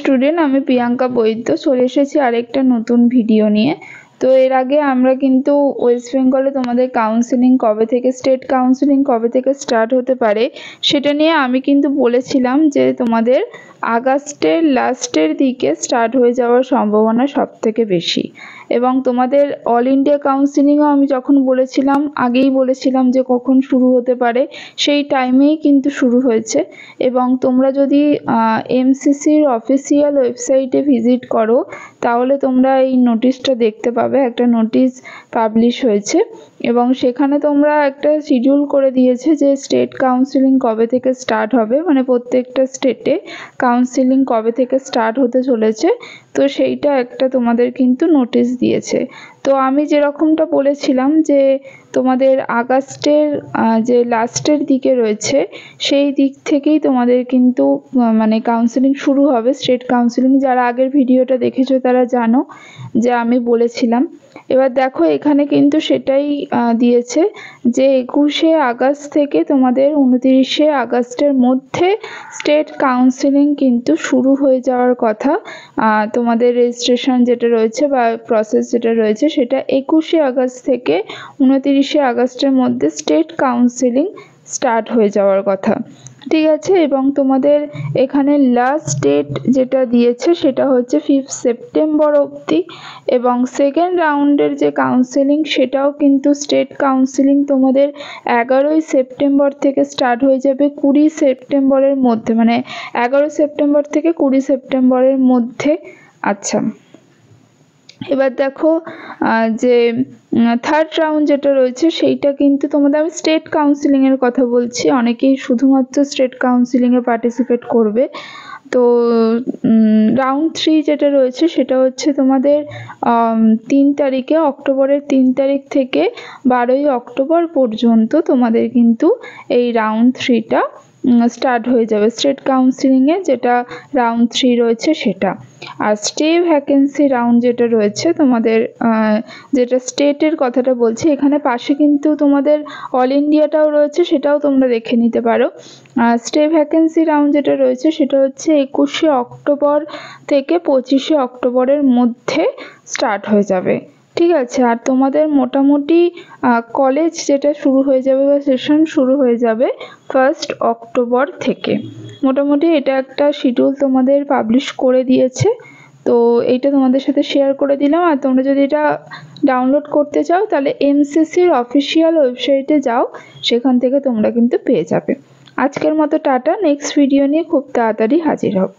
Student, আমি প্রিয়াঙ্কা বৈদ্য চলে এসেছি আরেকটা নতুন ভিডিও নিয়ে। তো এর আগে আমরা কিন্তু ওয়েস্ট বেঙ্গলে তোমাদের কাউন্সেলিং কবে থেকে, স্টেট কাউন্সেলিং কবে থেকে স্টার্ট হতে পারে সেটা নিয়ে আমি কিন্তু বলেছিলাম যে তোমাদের আগস্টের লাস্টের দিকে স্টার্ট হয়ে যাওয়ার সম্ভাবনা সব থেকে বেশি। এবং তোমাদের অল ইন্ডিয়া কাউন্সেলিংও আমি যখন বলেছিলাম, আগেই বলেছিলাম যে কখন শুরু হতে পারে, সেই টাইমেই কিন্তু শুরু হয়েছে। এবং তোমরা যদি এমসিসির অফিসিয়াল ওয়েবসাইটে ভিজিট করো তাহলে তোমরা এই নোটিশটা দেখতে পাবে। একটা নোটিশ পাবলিশ হয়েছে এবং সেখানে তোমরা একটা শিডিউল করে দিয়েছে যে স্টেট কাউন্সেলিং কবে থেকে স্টার্ট হবে, মানে প্রত্যেকটা স্টেটে কাউন্সেলিং কবে থেকে স্টার্ট হতে চলেছে। তো সেইটা একটা তোমাদের কিন্তু নোটিশ দিয়েছে। তো আমি যেরকমটা বলেছিলাম যে তোমাদের আগস্টের যে লাস্টের দিকে রয়েছে সেই দিক থেকেই তোমাদের কিন্তু মানে কাউন্সেলিং শুরু হবে, স্টেট কাউন্সেলিং। যারা আগের ভিডিওটা দেখেছো তারা জানো যে আমি বলেছিলাম। এবার দেখো এখানে কিন্তু সেটাই দিয়েছে যে 21শে আগস্ট থেকে তোমাদের 29শে আগস্টের মধ্যে স্টেট কাউন্সেলিং কিন্তু শুরু হয়ে যাওয়ার কথা। তোমাদের রেজিস্ট্রেশন যেটা রয়েছে বা প্রসেস যেটা রয়েছে সেটা 21শে আগস্ট থেকে 29শে আগস্টের মধ্যে স্টেট কাউন্সেলিং স্টার্ট হয়ে যাওয়ার কথা, ঠিক আছে। এবং তোমাদের এখানে লাস্ট ডেট যেটা দিয়েছে সেটা হচ্ছে 5 সেপ্টেম্বর অবধি। এবং সেকেন্ড রাউন্ডের যে কাউন্সেলিং সেটাও কিন্তু স্টেট কাউন্সেলিং তোমাদের 11ই সেপ্টেম্বর থেকে স্টার্ট হয়ে যাবে 20 সেপ্টেম্বরের মধ্যে, মানে 11 সেপ্টেম্বর থেকে 20 সেপ্টেম্বরের মধ্যে। আচ্ছা, এবার দেখো যে থার্ড রাউন্ড যেটা রয়েছে সেইটা কিন্তু তোমাদের, আমি স্টেট কাউন্সেলিংয়ের কথা বলছি, অনেকেই শুধুমাত্র স্টেট কাউন্সেলিংয়ে পার্টিসিপেট করবে। তো রাউন্ড 3 যেটা রয়েছে সেটা হচ্ছে তোমাদের 3 তারিখে, অক্টোবরের 3 তারিখ থেকে 12ই অক্টোবর পর্যন্ত তোমাদের কিন্তু এই রাউন্ড 3টা স্টার্ট হয়ে যাবে স্টেট কাউন্সেলিংয়ে, যেটা রাউন্ড 3 রয়েছে সেটা। আর স্টে ভ্যাকেন্সি রাউন্ড যেটা রয়েছে তোমাদের, যেটা স্টেটের কথাটা বলছি, এখানে পাশে কিন্তু তোমাদের অল ইন্ডিয়াটাও রয়েছে, সেটাও তোমরা দেখে নিতে পারো। স্টে ভ্যাকেন্সি রাউন্ড যেটা রয়েছে সেটা হচ্ছে 21শে অক্টোবর থেকে 25শে অক্টোবরের মধ্যে স্টার্ট হয়ে যাবে, ঠিক আছে। আর তোমাদের মোটামুটি কলেজ যেটা শুরু হয়ে যাবে বা সেশন শুরু হয়ে যাবে 1 অক্টোবর থেকে। মোটামুটি এটা একটা শিডিউল তোমাদের পাবলিশ করে দিয়েছে। তো এইটা তোমাদের সাথে শেয়ার করে দিলাম। আর তোমরা যদি এটা ডাউনলোড করতে চাও তাহলে এমসিসির অফিসিয়াল ওয়েবসাইটে যাও, সেখান থেকে তোমরা কিন্তু পেয়ে যাবে। আজকের মতো টাটা, নেক্সট ভিডিও নিয়ে খুব তাড়াতাড়ি হাজির হব।